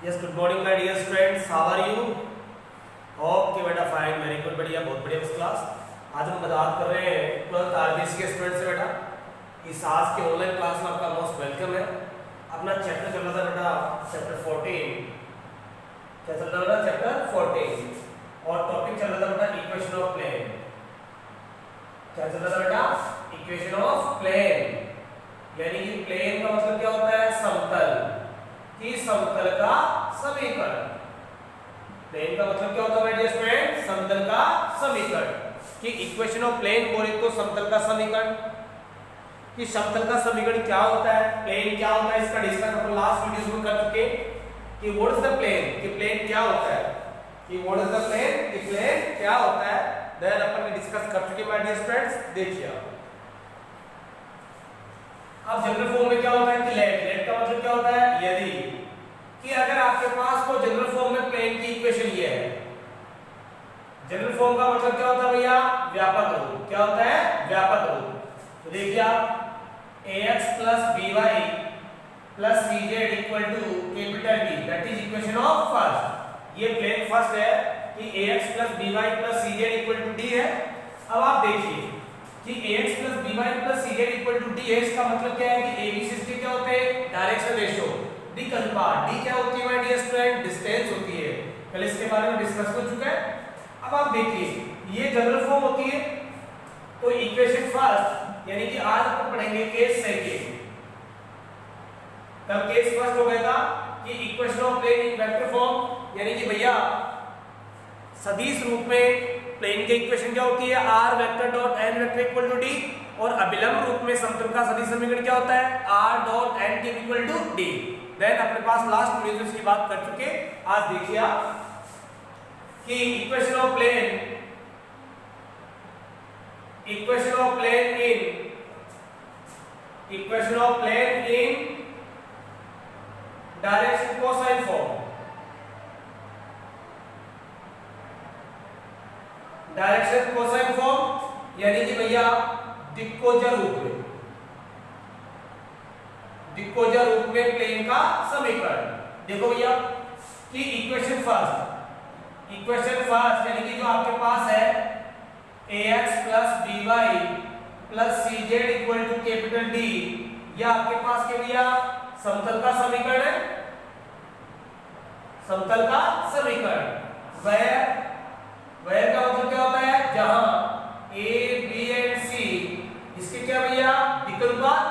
Yes, good morning my dear friends. How are you? Hope कि बेटा fine, very good, बढ़िया, बहुत बढ़िया, फर्स्ट क्लास। आज हम बात कर रहे हैं 12th आरबीएससी के स्टूडेंट से बेटा। इस आज के ऑनलाइन क्लास में आपका मोस्ट वेलकम है। अपना चैप्टर चल रहा था बेटा चैप्टर 14। क्या चल रहा था? चैप्टर 14 और टॉपिक चल रहा था बेटा इक्वेशन ऑफ प्लेन। क्या चल रहा था बेटा? इक्वेशन ऑफ प्लेन, यानी कि प्लेन का मतलब क्या होता है? समतल। कि समतल का समीकरण। प्लेन का मतलब क्या होता है डियर स्टूडेंट? समतल का समीकरण। कि इक्वेशन ऑफ प्लेन बोले तो समतल का समीकरण। कि समतल का समीकरण क्या होता है, प्लेन क्या होता है, इसका डिस्कस अपन लास्ट वीडियोस में कर चुके। कि व्हाट इज द प्लेन, कि प्लेन क्या होता है, कि व्हाट इज द प्लेन, कि प्लेन क्या होता है, देन अपन ने डिस्कस कर चुके माय डियर स्टूडेंट्स। देखिए अब जनरल फॉर्म में क्या होता है कि लेट का मतलब क्या होता है? यदि। कि अगर आपके पास को जनरल फॉर्म में प्लेन की इक्वेशन ये है। जनरल फॉर्म का मतलब क्या होता है भैया? व्यापक रूप। क्या होता है? व्यापक रूप। तो देखिए आप ax plus by plus cz equal to capital D, that is equation of first। ये प्लेन फर्स्ट है कि ax plus by plus cz equal to D है। अब आप देखिए कि ax plus by plus cz equal to d है। इसका मतलब क्या है कि ab सिस्टम क्या होते हैं? डायरेक्शन रेशियो, दिक् अनुपात। d क्या होती है माय डियर स्टूडेंट? डिस्टेंस होती है। कल इसके बारे में डिस्कस हो चुका है। अब आप देखिए ये जनरल फॉर्म होती है। तो इक्वेशन फर्स्ट, यानी कि आज अपन पढ़ेंगे केस सेकंड। तब केस फर्स्ट हो गया था कि equation of plane in vector form, यानी कि भैया सदिश रूप में प्लेन की इक्वेशन क्या होती है? r vector dot n vector equal to d। और अभिलंब रूप में समतल का सदिश समीकरण क्या होता है? r डॉट n के इक्वल टू d। देन अपने पास लास्ट वीडियो में इसकी बात कर चुके। आज देखिए आप कि equation of plane in direction cosine form. Direction cosine form यानी कि भैया दिक्कोजर रूप में, दिक्कोजर रूप में प्लेन का समीकरण। देखो भैया कि इक्वेशन फर्स्ट यानी कि जो आपके पास है ax plus by plus cz equal to capital D, यह आपके पास क्या भैया? समतल का समीकरण है। समतल का समीकरण वेयर का मतलब क्या होता है? जहां a b एंड c इसके क्या भैया? दिक् अनुपात।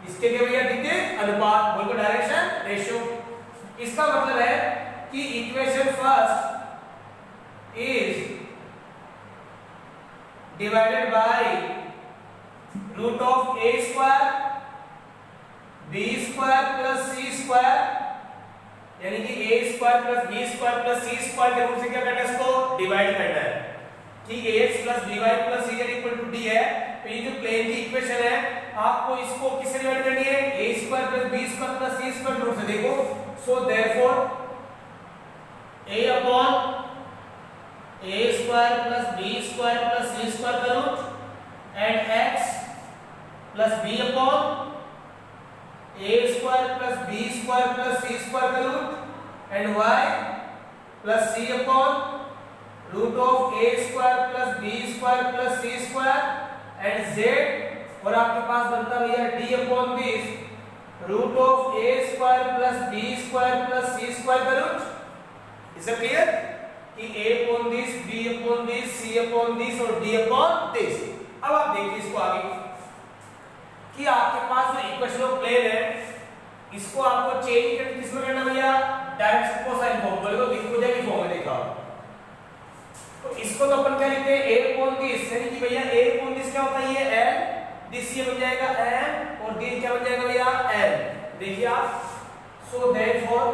इसके क्या भैया? दिक् अनुपात बोल को डायरेक्शन रेशियो। इसका मतलब है कि equation first is divided by root of a square b square plus c square, यानी कि a square plus b square plus c square के रूप से क्या करना है? इसको डिवाइड करना है। कि ax plus by plus cz equal to d है। तो ये जो प्लेन की इक्वेशन है आपको इसको किससे डिवाइड करनी है? a square plus b square plus c square के रूप से। देखो so therefore a upon a square plus b square plus c square का root and x plus b upon a square plus b square plus c square का root and y plus c upon root of a square plus b square plus c square and z। और आपके पास बनता है भैया d upon this root of a square plus b square plus c square का root. Is it clear कि a upon this, b upon this, c upon this और d upon this. अब आप देखिए इसको आगे कि आपके पास जो इक्वेशन ऑफ प्लेन है इसको आपको चेंज करके किसमें करना भैया? डायरेक्शन कोसाइन फॉर्म बोले तो दिक्कोजर की फॉर्म में देखा। तो इसको तो अपन क्या लिखते हैं? a अपॉन दिस, यानी कि भैया a अपॉन दिस क्या होता है? ये l, दिस ये बन जाएगा m और d क्या बन जाएगा भैया? l। देखिए आप so therefore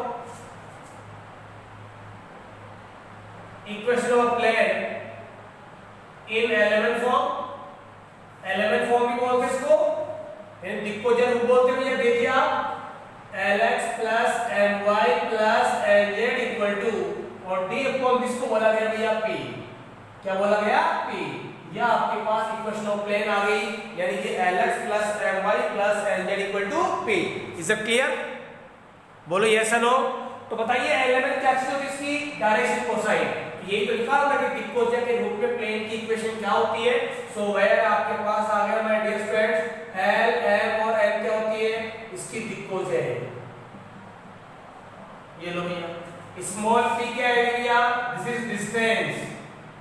equation of plane in element form भी बोलते हैं इसको, दिक्कोजर रूप बोलते हैं भैया। देखिए आप lx plus my plus nz equal to और d अपॉन दिस को बोला गया भैया p। क्या बोला गया? p। यह आपके पास इक्वेशन ऑफ प्लेन आ गई, यानी कि lx plus my plus nz equal to p। Is it clear? बोलो यस नो। तो बताइए एलिमेंट क्या चीज होती है इसकी, डायरेक्शन कोसाइन। यही तो लिखा होगा कि दिक्कोजा के रूप में प्लेन की इक्वेशन क्या होती है। सो वेयर आपके पास आ गया my dear students, L M और एन क्या होती है, इसकी दिक्कोजा है। ये लो भैया, स्मॉल पी क्या है भैया, दिस इज डिस्टेंस।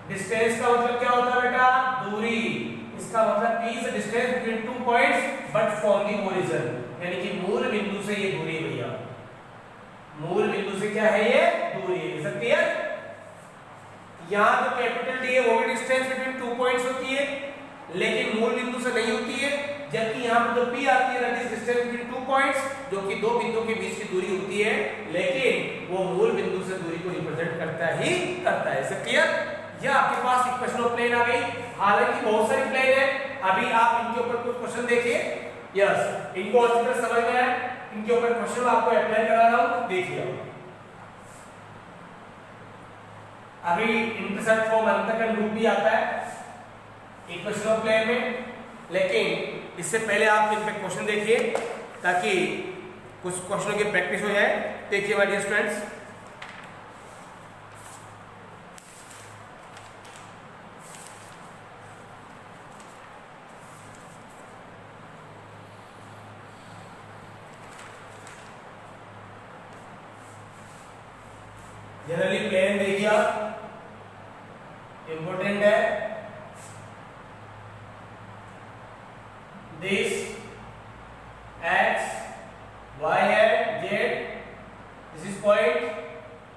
डिस्टेंस का मतलब क्या होता है बेटा, दूरी। इसका मतलब p is the distance between two points but from the origin, यानी कि मूल बिंदु से ये दूरी भैया, मूल बिंदु से क्या है ये दूरी है। Is it clear? यहां जो कैपिटल डी है वो भी डिस्टेंस बिटवीन टू पॉइंट्स होती है, लेकिन मूल बिंदु से नहीं होती है। जबकि यहां पर जो p आती है that is distance between two points, जो कि दो बिंदुओं के बीच की दूरी होती है, लेकिन वो मूल बिंदु से दूरी को रिप्रेजेंट करता ही करता है। Is it clear? यह आपके पास इक्वेशन ऑफ प्लेन आ गई। हालांकि बहुत सारी प्लेन है, अभी आप इनके ऊपर कुछ क्वेश्चन देखिए। यस, इनको अच्छी तरह समझ में आए, इनके ऊपर क्वेश्चन आपको अप्लाई करा रहा हूं, देखिए। अभी इंटरसेप्ट फॉर्म अंतःखंड रूप भी आता है इक्वेशन ऑफ प्लेन में, लेकिन इससे पहले आप इन पे क्वेश्चन देखिए ताकि कुछ क्वेश्चनों की प्रैक्टिस हो जाए। देखिए my dear students, generally plane देखिए आप, इंपॉर्टेंट है। दिस एक्स वाई है, Z, this is point,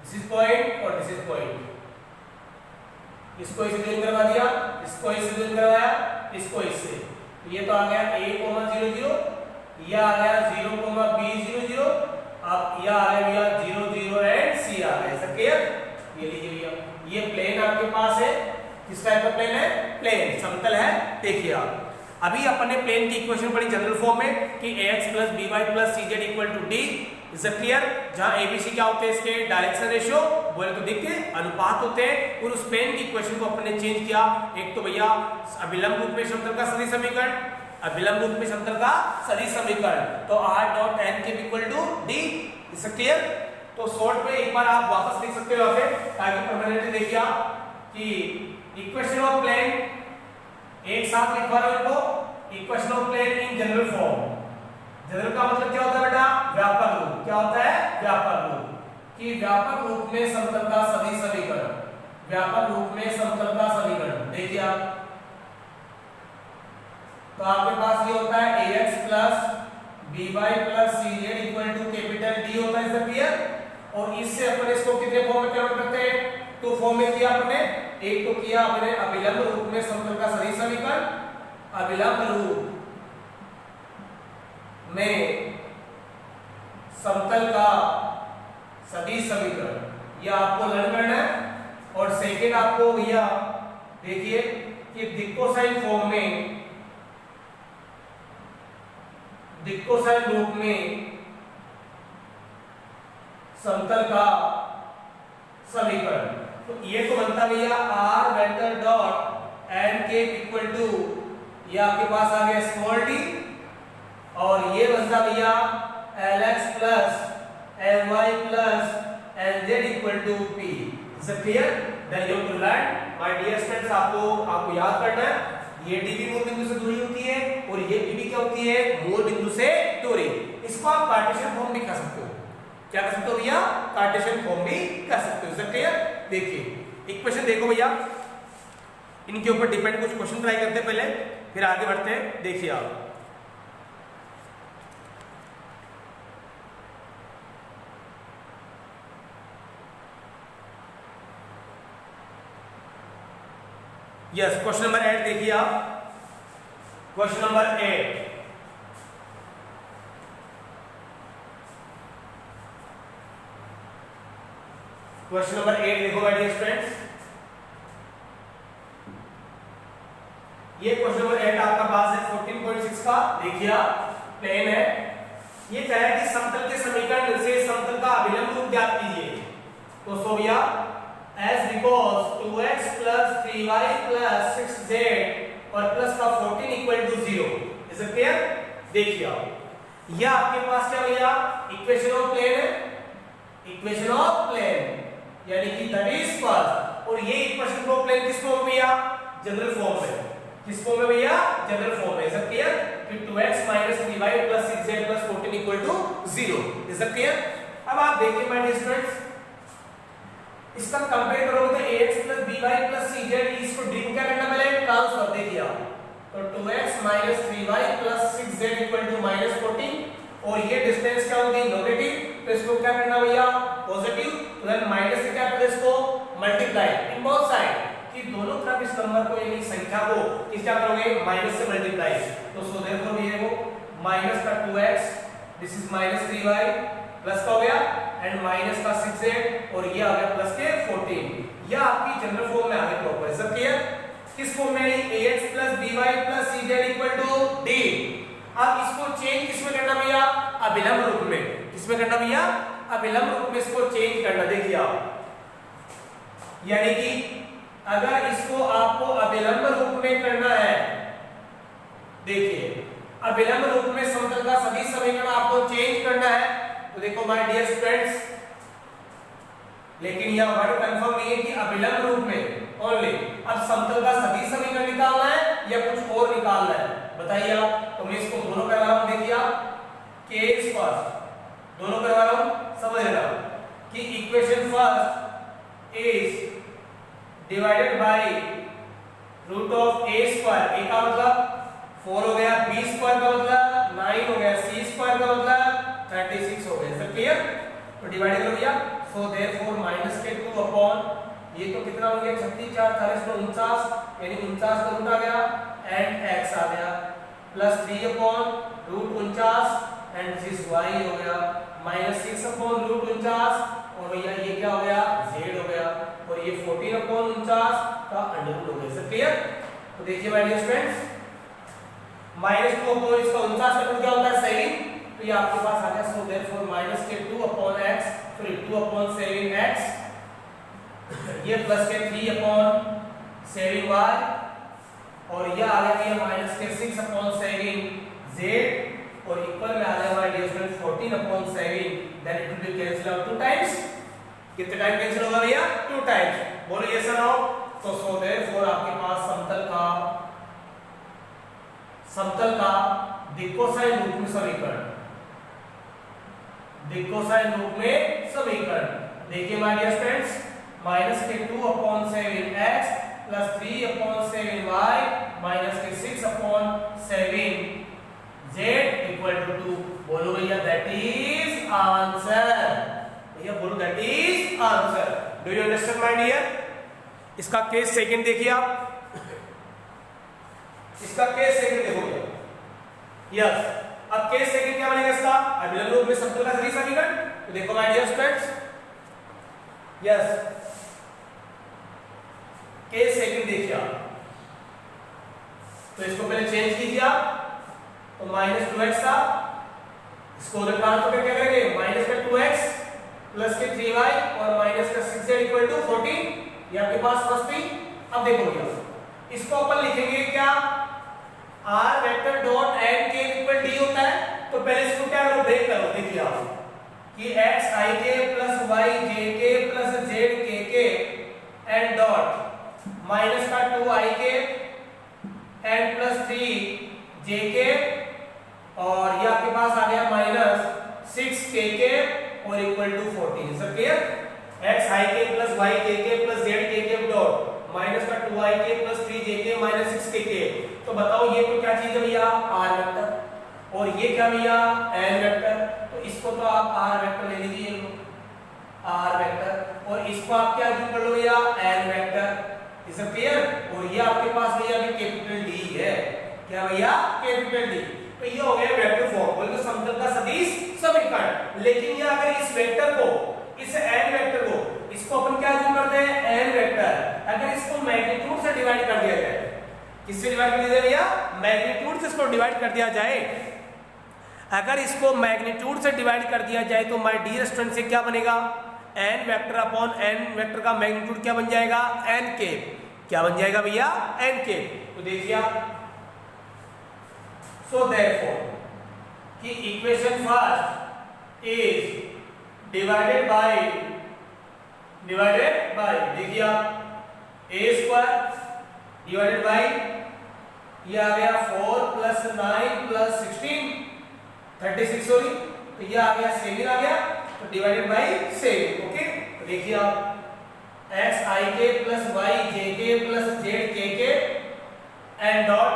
this is point और दिस इज पॉइंट। इसको इससे ज्वाइन करवा दिया, इसको इससे ज्वाइन करवाया, इसको इससे, ये तो आ गया a, 0 0, ये आ गया 0, b 0 0, अब ये आ गया भैया 0 0 एंड c आ गया। ऐसा क्लियर? ये लीजिए भैया, ये प्लेन आपके पास है। किस टाइप का प्लेन है? प्लेन, समतल है। देखिए आप, अभी अपने प्लेन की इक्वेशन पढ़ी जनरल फॉर्म में कि ax + by + cz = d। Is it clear? जहां abc क्या होते हैं, इसके डायरेक्शन रेशियो, बोले तो दिक् के अनुपात होते हैं। और उस प्लेन की इक्वेशन को अपने चेंज किया। एक तो भैया अभिलंब रूप में समतल का सदिश समीकरण, अभिलंब रूप में समतल का सदिश समीकरण, तो r.n d। Is it clear? तो शॉर्ट में एक बार आप वापस लिख सकते हो यहाँ पे, ताकि परमानेंटली देखिए आप कि इक्वेशन ऑफ प्लेन एक साथ लिखवा रहे हो, equation of plane in general form. General का मतलब क्या होता है बेटा? व्यापक रूप। क्या होता है? व्यापक रूप। कि व्यापक रूप में समतल का सदिश समीकरण, व्यापक रूप में समतल का समीकरण। देखिए आप, तो आपके पास ये होता है ax + by + cz = capital D होता है। Is clear? और इससे अपन इसको कितने फॉर्म में कन्वर्ट करते हैं? टू फॉर्म में किया आपने। एक तो किया आपने अभिलंब रूप में समतल का सदिश समीकरण, अभिलंब रूप में समतल का सदिश समीकरण, यह आपको लर्न करना है। और सेकेंड आपको भैया देखिए कि दिक्कोसाइन फॉर्म में, दिक्कोसाइन रूप में समतल का समीकरण। तो ये तो बनता भैया r वेक्टर डॉट n के इक्वल टू, ये आपके पास आ गया स्मॉल d, और ये बनता भैया lx + ly + nz = p। Is it clear? Then you have to learn my dear students, आपको याद करना है, ये d भी मूल बिंदु से दूरी होती है और ये p भी क्या होती है? मूल बिंदु से दूरी। इसको आप कार्टेशियन फॉर्म भी कर सकते हो। क्या कर सकते हो भैया? कार्टेशियन फॉर्म भी कर सकते हो। Is it clear? देखिए इक्वेशन देखो भैया, इनके ऊपर डिपेंड कुछ क्वेश्चन ट्राई करते हैं पहले, फिर आगे बढ़ते हैं। देखिए आप, यस, क्वेश्चन नंबर 8 देखिए आप, क्वेश्चन नंबर 8। क्वेश्चन नंबर 8 देखो माय डियर स्टूडेंट्स, ये क्वेश्चन नंबर 8 आपका पास है 14.6 का। देखिए आप, प्लेन है, ये कह रहा है कि समतल के समीकरण से समतल का अभिलंब रूप ज्ञात कीजिए। तो सो भैया as because 2x + 3y + 6z और प्लस का 14 = 0। Is it clear? देखिए आप, यह आपके पास क्या भैया इक्वेशन ऑफ प्लेन है, इक्वेशन ऑफ प्लेन यानी कि दैट इज फर्स्ट। और ये इक्वेशन ऑफ प्लेन किस फॉर्म में भैया? जनरल फॉर्म में। किस फॉर्म में भैया? जनरल फॉर्म में। सब क्लियर कि 2x 3y 6z 14 0। इज सब क्लियर? अब आप देखिए माय डियर स्टूडेंट्स, इसका कंपेयर करोगे तो ax by cz इसको ड्रीम क्या करना पहले? ट्रांसफर। देखिए आप तो 2x 3y 6z 14 और ये डिस्टेंस क्या होगी? नेगेटिव, तो इसको क्या करना भैया? पॉजिटिव। तो देन माइनस से क्या करें? इसको मल्टीप्लाई इन बोथ साइड कि दोनों तरफ इस नंबर को यानी संख्या को किस क्या करोगे? माइनस से मल्टीप्लाई। तो सो देयरफॉर ये वो माइनस का 2x this is minus 3y plus का हो गया एंड माइनस का 6z और ये आ गया प्लस के 14। यह आपकी जनरल फॉर्म में आ गई प्रॉपर। सब क्लियर? किस फॉर्म में? ax by cz d। अब इसको चेंज किसमें करना भैया? अभिलंब रूप में। किसमें करना भैया? अभिलंब रूप में इसको चेंज करना। देखिए आप यानी कि अगर इसको आपको अभिलंब रूप में करना है, देखिए अभिलंब रूप में समतल का सदिश समीकरण आपको चेंज करना है तो देखो माय डियर स्टूडेंट्स, लेकिन यह वर्ड कंफर्म नहीं है कि अभिलंब रूप में ओनली। अब समतल का सदिश समीकरण निकालना है या कुछ और निकालना है बताइए आप? तो मैं इसको दोनों करवा रहा हूं। देखिए आप केस फर्स्ट दोनों करवा रहा हूं, समझ रहा हूं कि equation first is divided by root of a square. a का मतलब 4 हो गया, b स्क्वायर का मतलब 9 हो गया, c स्क्वायर का मतलब 36 हो गया। सब क्लियर? तो डिवाइड करो भैया। सो देयरफॉर माइनस के 2 अपॉन ये तो कितना हो गया? 36 4 40 49 यानी 49 का रूट आ गया एंड x आ गया plus 3 upon root 49 and this y हो गया माइनस 6 अपॉन रूट 49 और भैया ये क्या हो गया? z हो गया और ये 14 अपॉन 49 का अंडर रूट हो गया। सब क्लियर? तो देखिए my dear students, minus 2 upon इसका 49 का रूट क्या होता है? 7। तो ये आपके पास आ गया। सो देयरफॉर माइनस के 2 upon x sorry 2 upon 7x ये प्लस के 3 अपॉन 7y और ये आ गया ये माइनस के 6 अपॉन 7z और इक्वल में आ गया हमारा dear student 14 upon 7। Then it will be cancel out 2 times. कितने टाइम कैंसिल होगा भैया? 2 टाइम्स। बोलो यस और नो। तो सो देयरफॉर आपके पास समतल का दिक्कोसाइन रूप में समीकरण, दिक्कोसाइन रूप में समीकरण देखिए माय डियर स्टूडेंट्स, माइनस के 2 upon 7x plus 3 upon 7y minus के 6 अपॉन 7z इक्वल टू 2। बोलो भैया दैट इज आंसर। भैया बोलो that is answer. Do you understand my dear? इसका केस सेकंड देखिए आप, इसका केस सेकंड देखोगे। यस, अब केस सेकंड क्या बनेगा इसका? अभिलंब रूप में समतल का सदिश समीकरण। तो देखो my dear students, yes case second देखिए आप, तो इसको पहले चेंज कीजिए आप। तो माइनस 2x था, इसको उधर ट्रांसफर करके क्या करेंगे? माइनस का 2x प्लस के 3y और माइनस का 6z इक्वल टू 14। ये आपके पास फर्स्ट थी। अब देखो भैया इसको अपन लिखेंगे क्या? r वेक्टर डॉट n के इक्वल d होता है। तो पहले इसको क्या करो? ब्रेक करो। देखिए आप कि x i k plus y j k plus z k k and dot minus का 2 i k and plus 3 j k और ये आपके पास आ गया माइनस 6 k k और इक्वल टू 14। सब clear? x i k plus y k k plus z k k dot minus का 2 i k plus 3 j k minus 6 k k। तो बताओ ये तो क्या चीज है भैया? r वेक्टर और ये क्या भैया? n vector. तो इसको तो आप r वेक्टर ले लीजिए, r वेक्टर, और इसको आप क्या यूज कर लो भैया? n vector. Is it clear? और ये आपके पास भैया भी कैपिटल D है। क्या भैया? Capital D। तो ये हो गया वेक्टर फॉर्म, बोले तो समतल का सदिश समीकरण। लेकिन ये अगर इस वेक्टर को, इस n वेक्टर को, इसको अपन क्या यूज करते हैं? n vector. अगर इसको मैग्नीट्यूड से डिवाइड कर दिया जाए, किससे डिवाइड कर दिया जाए भैया? मैग्नीट्यूड से इसको डिवाइड कर दिया जाए। अगर इसको मैग्नीट्यूड से डिवाइड कर दिया जाए तो माय डियर स्टूडेंट से क्या बनेगा? n vector upon n vector का मैग्नीट्यूड क्या बन जाएगा? n के। क्या बन जाएगा भैया? n के। तो देखिए आप, सो देयरफॉर कि equation first is divided bye देखिए आप a स्क्वायर डिवाइडेड बाय ये आ गया 4 प्लस 9 प्लस 16 36 सॉरी, तो ये आ गया 7 आ गया, तो डिवाइडेड बाय 7। ओके, तो देखिए आप x i k plus y j k plus z k k and dot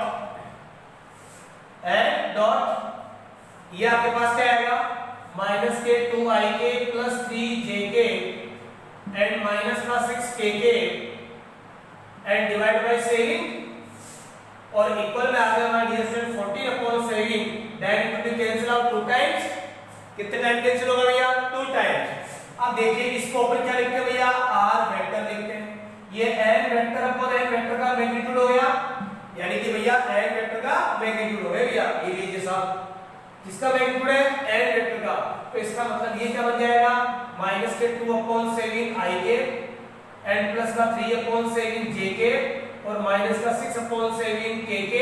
ये आपके पास क्या आएगा माइनस के 2 i k plus 3 j k and minus का 6 k k and divide by 7 और इक्वल में आ गया हमारा dear student 14 upon 7 that it will cancel out 2 times. कितने टाइम कैंसिल होगा भैया 2 टाइम्स। अब देखिए इसको ऊपर क्या लिखते हैं भैया r वेक्टर लिखते हैं, ये n vector upon n vector का मैग्नीट्यूड हो गया, यानी कि भैया n वेक्टर का मैग्नीट्यूड हो गया भैया, ये लीजिए साहब किसका मैग्नीट्यूड है n वेक्टर का, तो इसका मतलब ये क्या बन जाएगा माइनस के 2 upon 7 i k and plus का 3 अपॉन 7 j k और माइनस का 6 अपॉन 7 k k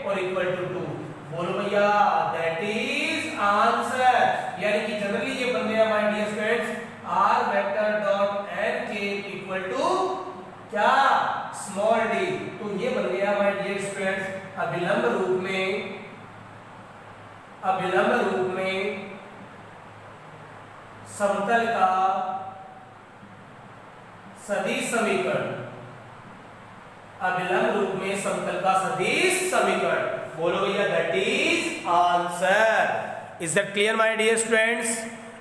और इक्वल टू 2। बोलो भैया दैट इज आंसर, यानी कि जनरली ये बन गया my dear students r vector dot n k equal to क्या स्मॉल d, तो ये बन गया माय डियर स्टूडेंट्स अभिलंब रूप में समतल का सदिश समीकरण, अभिलंब रूप में समतल का सदिश समीकरण। बोलो भैया that is answer. Is that clear my dear students?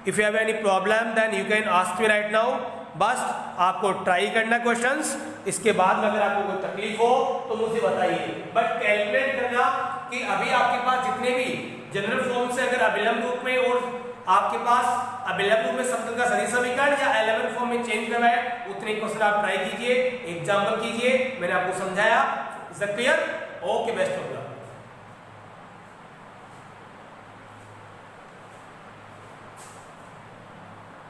If you have any problem then you can ask me right now. बस आपको ट्राई करना क्वेश्चंस, इसके बाद में अगर आपको कोई तकलीफ हो तो मुझे बताइए, बट कैलकुलेट करना कि अभी आपके पास जितने भी जनरल फॉर्म से अगर अभिलंब रूप में और आपके पास अभिलंब रूप में समतल का सदिश समीकरण या एलिमेंट फॉर्म में चेंज करना है उतने क्वेश्चन आप ट्राई कीजिए, एग्जाम्पल कीजिए, मैंने आपको समझाया। Is that clear? Okay, best of luck.